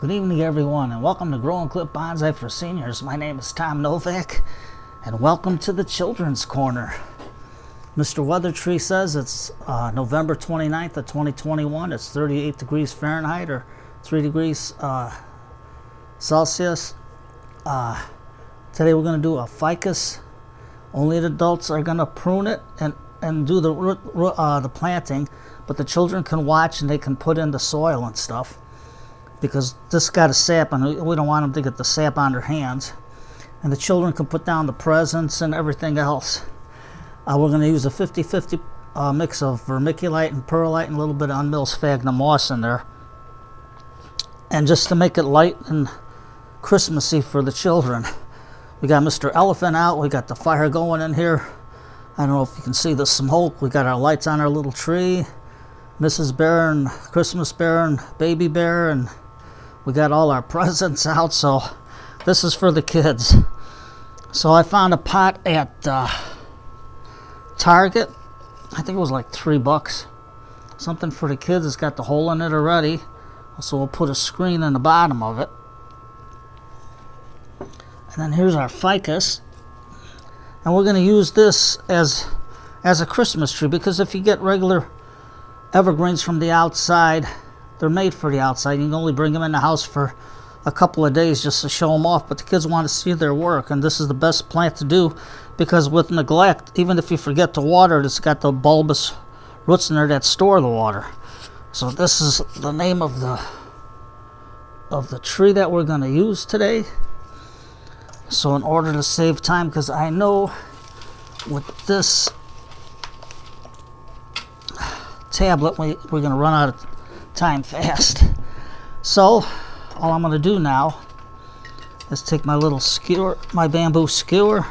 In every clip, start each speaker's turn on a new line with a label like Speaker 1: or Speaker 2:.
Speaker 1: Good evening, everyone, and welcome to Grow and Clip Bonsai for Seniors. My name is Tom Novak, and welcome to the Children's Corner. Mr. Weather Tree says it's November 29th of 2021. It's 38 degrees Fahrenheit or 3 degrees Celsius. Today we're going to do a ficus. Only the adults are going to prune it and do the planting, but the children can watch and they can put in the soil and stuff, because this got a sap and we don't want them to get the sap on their hands. And the children can put down the presents and everything else. We're going to use a 50-50 mix of vermiculite and perlite and a little bit of unmilled sphagnum moss in there. And just to make it light and Christmassy for the children. We got Mr. Elephant out. We got the fire going in here. I don't know if you can see the smoke. We got our lights on our little tree. Mrs. Bear and Christmas Bear and Baby Bear, and we got all our presents out, so this is for the kids. So I found a pot at Target. I think it was like $3. Something for the kids. It's got the hole in it already. So we'll put a screen in the bottom of it. And then here's our ficus. And we're going to use this as a Christmas tree, because if you get regular evergreens from the outside, they're made for the outside. You can only bring them in the house for a couple of days just to show them off, but the kids want to see their work, and this is the best plant to do, because with neglect, even if you forget to water it, it's got the bulbous roots in there that store the water. So this is the name of the tree that we're going to use today. So in order to save time, because I know with this tablet we're going to run out of time fast. So all I'm going to do now is take my little skewer, my bamboo skewer,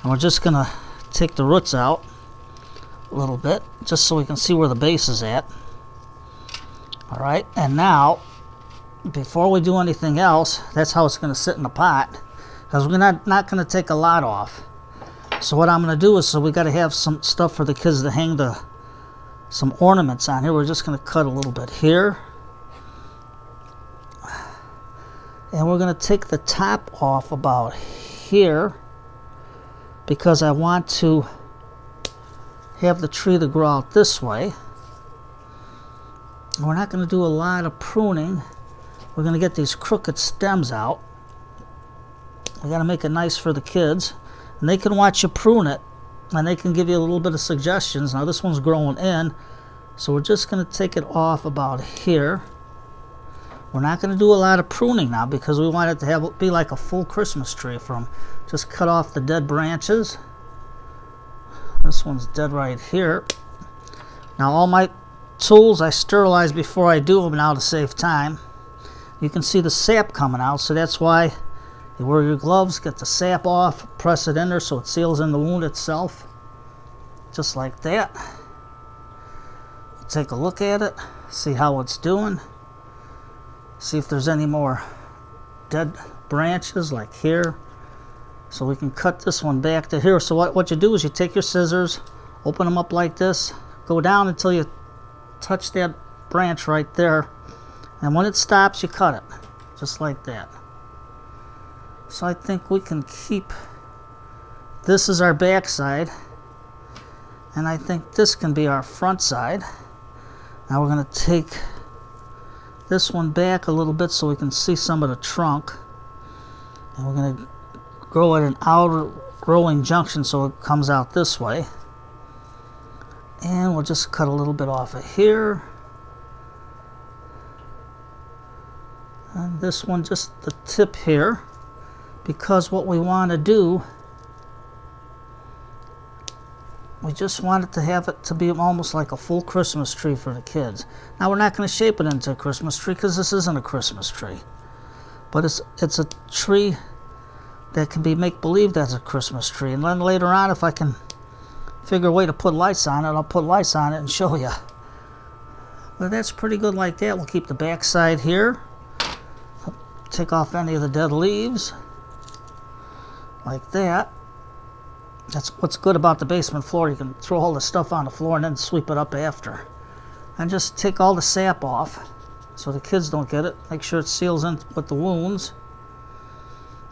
Speaker 1: and we're just going to take the roots out a little bit just so we can see where the base is at. Alright, and now before we do anything else, that's how it's going to sit in the pot, because we're not going to take a lot off. So what I'm going to do is, so we got to have some stuff for the kids to hang some ornaments on here. We're just going to cut a little bit here. And we're going to take the top off about here, because I want to have the tree to grow out this way. And we're not going to do a lot of pruning. We're going to get these crooked stems out. We got to make it nice for the kids. And they can watch you prune it, and they can give you a little bit of suggestions. Now this one's growing in, so we're just going to take it off about here. We're not going to do a lot of pruning now, because we want it to be like a full Christmas tree. Just cut off the dead branches. This one's dead right here. Now all my tools I sterilize before I do them now to save time. You can see the sap coming out, so that's why you wear your gloves, get the sap off, press it in there so it seals in the wound itself, just like that. Take a look at it, see how it's doing, see if there's any more dead branches like here. So we can cut this one back to here. So what you do is you take your scissors, open them up like this, go down until you touch that branch right there, and when it stops you cut it, just like that. So I think we can keep this as our back side, and I think this can be our front side. Now we're going to take this one back a little bit so we can see some of the trunk, and we're going to grow at an outer growing junction so it comes out this way. And we'll just cut a little bit off of here, and this one just the tip here, because what we want to do, we just want it to be almost like a full Christmas tree for the kids. Now we're not going to shape it into a Christmas tree, because this isn't a Christmas tree, but it's a tree that can be make-believe as a Christmas tree. And then later on, if I can figure a way to put lights on it, I'll put lights on it and show you. But that's pretty good like that. We'll keep the back side here, take off any of the dead leaves like that. That's what's good about the basement floor. You can throw all the stuff on the floor and then sweep it up after. And just take all the sap off. so the kids don't get it. Make sure it seals in with the wounds,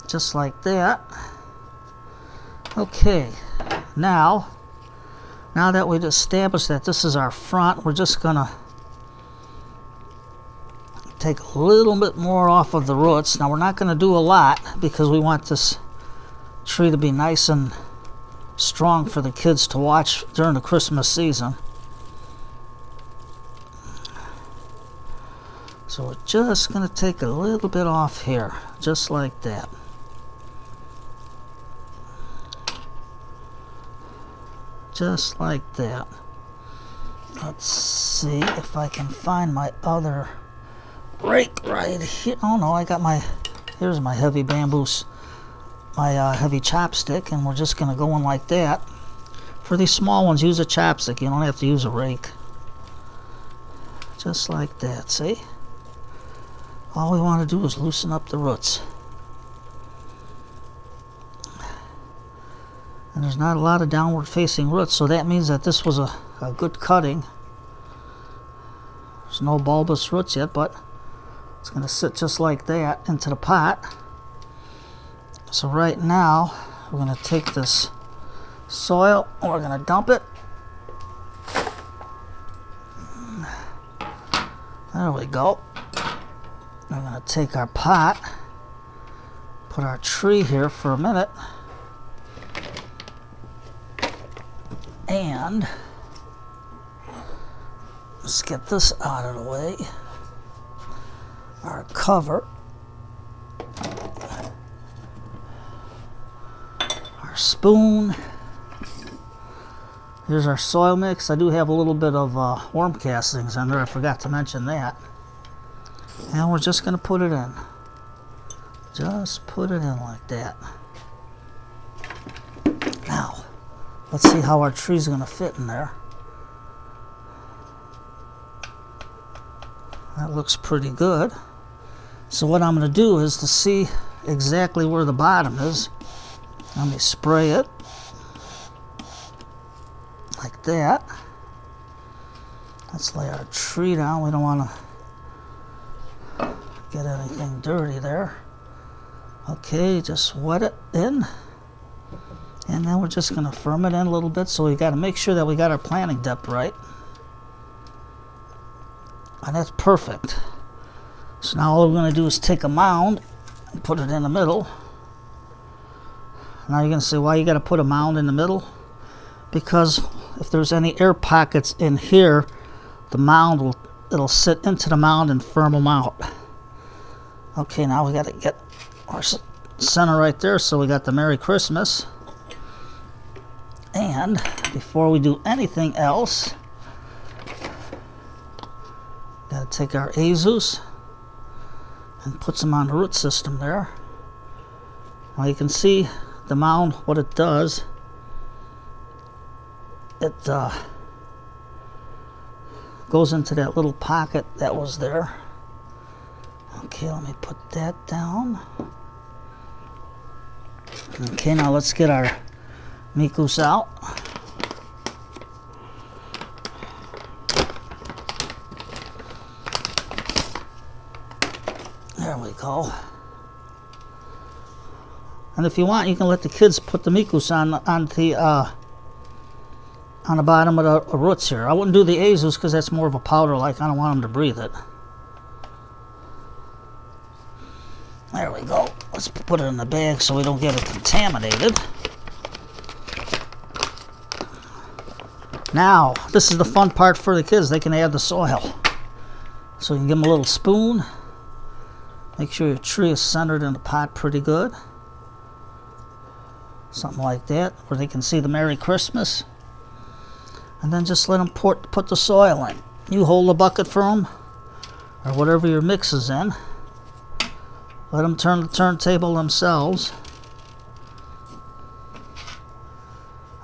Speaker 1: just like that. Okay, now that we've established that this is our front, we're just gonna take a little bit more off of the roots. Now we're not going to do a lot because we want this tree to be nice and strong for the kids to watch during the Christmas season. So we're just going to take a little bit off here, just like that. Just like that. Let's see if I can find my other rake right here. Oh no, I got here's my heavy bamboo, my heavy chopstick, and we're just gonna go in like that. For these small ones, use a chopstick. You don't have to use a rake. Just like that, see? All we want to do is loosen up the roots. And there's not a lot of downward facing roots, so that means that this was a good cutting. There's no bulbous roots yet, but it's going to sit just like that into the pot. So right now, we're going to take this soil and we're going to dump it. There we go. We're going to take our pot, put our tree here for a minute, and let's get this out of the way. Our cover, our spoon. Here's our soil mix. I do have a little bit of worm castings in there. I forgot to mention that. And we're just going to put it in. Just put it in like that. Now, let's see how our tree's going to fit in there. That looks pretty good. So what I'm going to do is to see exactly where the bottom is. Let me spray it like that. Let's lay our tree down. We don't want to get anything dirty there. Okay, just wet it in. And then we're just going to firm it in a little bit. So we got to make sure that we got our planting depth right. And that's perfect. So now all we're going to do is take a mound and put it in the middle. Now you're going to say, why you got to put a mound in the middle? Because if there's any air pockets in here, the mound it'll sit into the mound and firm them out. Okay, now we got to get our center right there, so we got the Merry Christmas. And before we do anything else, got to take our azus and put some on the root system there. Now you can see the mound, what it does. It goes into that little pocket that was there. Okay, let me put that down. Okay, now let's get our Ficus out. There we go. And if you want, you can let the kids put the Ficus on the bottom of the roots here. I wouldn't do the azus because that's more of a powder, like I don't want them to breathe it. There we go. Let's put it in the bag so we don't get it contaminated. Now, this is the fun part for the kids. They can add the soil. So you can give them a little spoon. Make sure your tree is centered in the pot pretty good. Something like that, where they can see the Merry Christmas. And then just let them put the soil in. You hold the bucket for them, or whatever your mix is in. Let them turn the turntable themselves.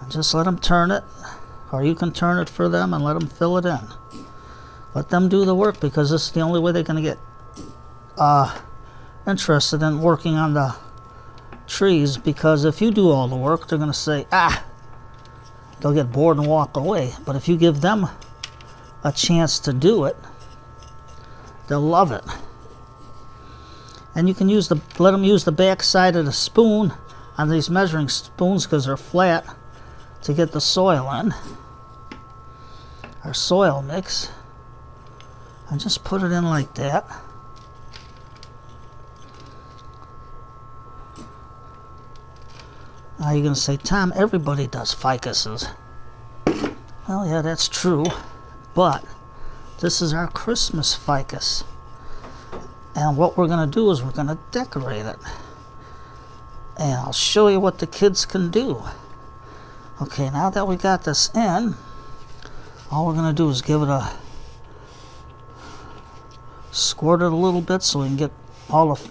Speaker 1: And just let them turn it, or you can turn it for them and let them fill it in. Let them do the work, because this is the only way they're going to get interested in working on the trees, because if you do all the work, they're going to say, they'll get bored and walk away. But if you give them a chance to do it, They'll love it. And you can let them use the back side of the spoon on these measuring spoons because they're flat to get the soil in. Our soil mix. And just put it in like that. Now you're going to say, Tom, everybody does ficuses. Well, yeah, that's true. But this is our Christmas ficus. And what we're going to do is we're going to decorate it. And I'll show you what the kids can do. Okay, now that we got this in, all we're going to do is give it a squirt it a little bit so we can get all the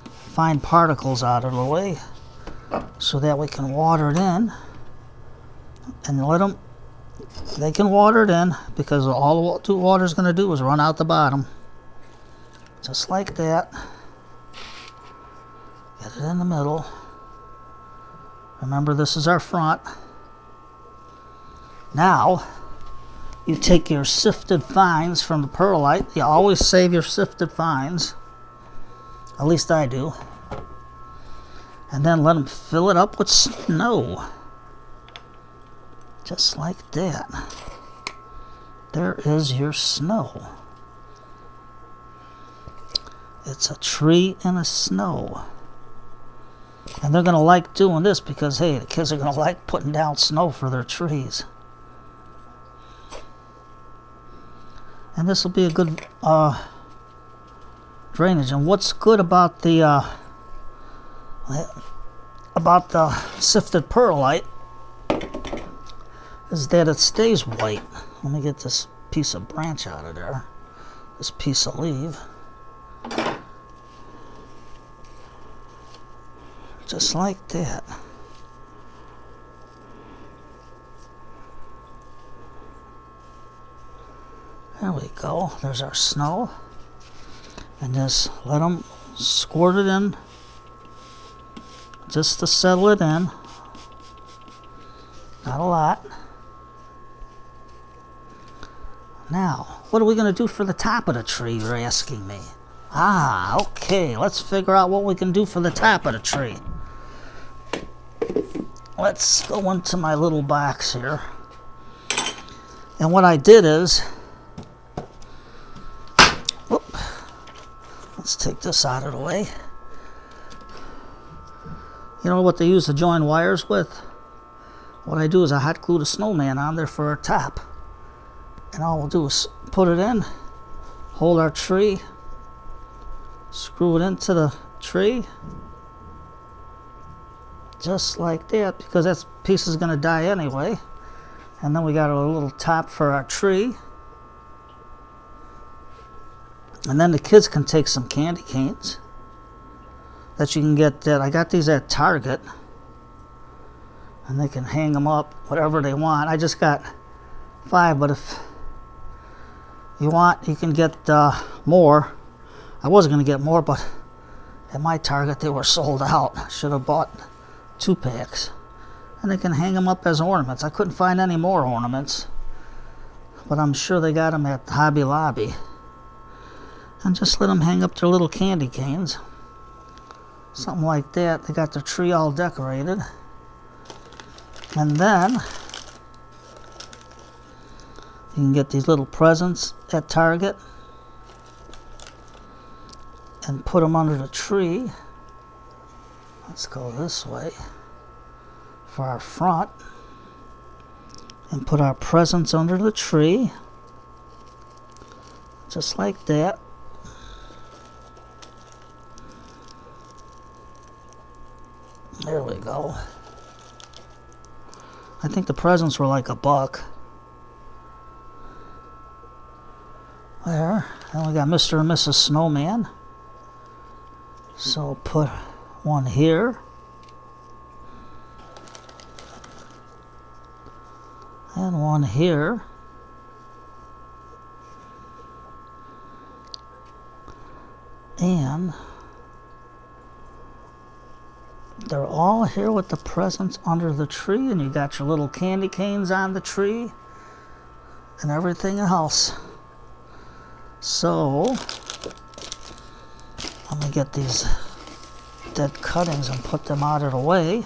Speaker 1: fine particles out of the way, so that we can water it in and let them, they can water it in because all the water is going to do is run out the bottom. Just like that. Get it in the middle. Remember, this is our front. Now, you take your sifted fines from the perlite. You always save your sifted fines. At least I do. And then let them fill it up with snow. Just like that. There is your snow. It's a tree and a snow. And they're going to like doing this because, hey, the kids are going to like putting down snow for their trees. And this will be a good drainage. And what's good about the sifted perlite is that it stays white. Let me get this piece of branch out of there. This piece of leaf. Just like that. There we go. There's our snow. And just let them squirt it in just to settle it in. Not a lot. Now, what are we going to do for the top of the tree, you're asking me? Ah, okay. Let's figure out what we can do for the top of the tree. Let's go into my little box here. And what I did is, let's take this out of the way. You know what they use to join wires with? What I do is I hot glue the snowman on there for our top. And all we'll do is put it in, hold our tree, screw it into the tree, just like that, because that piece is going to die anyway. And then we got a little top for our tree. And then the kids can take some candy canes that you can get. That I got these at Target, and they can hang them up whatever they want. I just got 5, but if you want, you can get more. I was going to get more, but at my Target they were sold out. I should have bought 2 packs. And they can hang them up as ornaments. I couldn't find any more ornaments, but I'm sure they got them at Hobby Lobby. And just let them hang up their little candy canes. Something like that. They got their tree all decorated. And then you can get these little presents at Target and put them under the tree. Let's go this way for our front and put our presents under the tree, just like that. There we go. I think the presents were like $1. There. And we got Mr. and Mrs. Snowman. So put one here. And one here. And they're all here with the presents under the tree, and you got your little candy canes on the tree and everything else. So Let me get these dead cuttings and put them out of the way.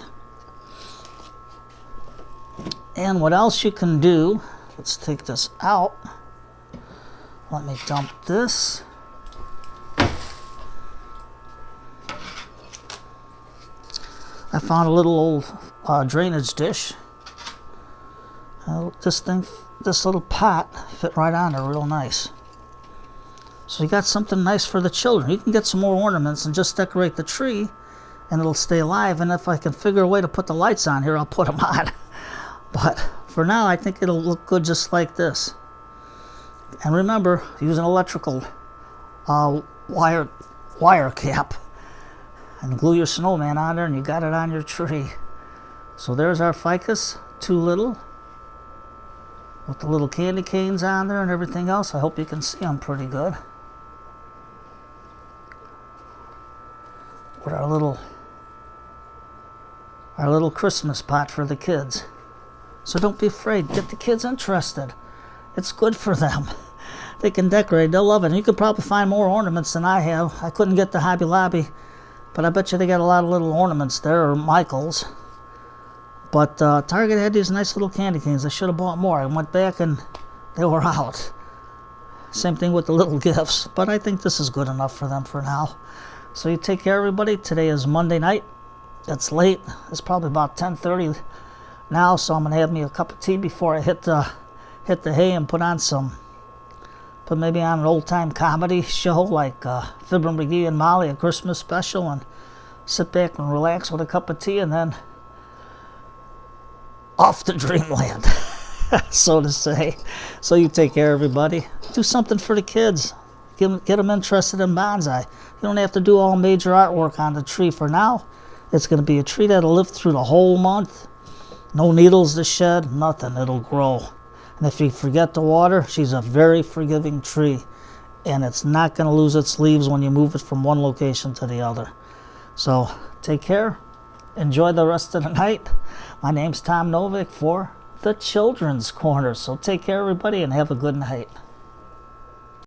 Speaker 1: And what else you can do, let's take this out. Let me dump this. I found a little old drainage dish. This little pot fit right on there real nice. So you got something nice for the children. You can get some more ornaments and just decorate the tree and it'll stay alive. And if I can figure a way to put the lights on here, I'll put them on. But for now, I think it'll look good just like this. And remember, use an electrical wire cap and glue your snowman on there and you got it on your tree. So there's our ficus, too little, with the little candy canes on there and everything else. I hope you can see them pretty good. With our little Christmas pot for the kids. So don't be afraid, get the kids interested. It's good for them. They can decorate, they'll love it. And you could probably find more ornaments than I have. I couldn't get to Hobby Lobby, but I bet you they got a lot of little ornaments there, or Michael's. But Target had these nice little candy canes. I should have bought more. I went back and they were out. Same thing with the little gifts. But I think this is good enough for them for now. So you take care, everybody. Today is Monday night. It's late. It's probably about 10:30 now, so I'm going to have me a cup of tea before I hit the hay and put maybe on an old-time comedy show like Fibber McGee and Molly, a Christmas special, and sit back and relax with a cup of tea, and then off to dreamland, so to say. So you take care, everybody. Do something for the kids. Get them interested in bonsai. You don't have to do all major artwork on the tree. For now, it's going to be a tree that'll live through the whole month. No needles to shed, nothing. It'll grow. And if you forget to water, she's a very forgiving tree. And it's not going to lose its leaves when you move it from one location to the other. So take care. Enjoy the rest of the night. My name's Tom Novick for the Children's Corner. So take care, everybody, and have a good night.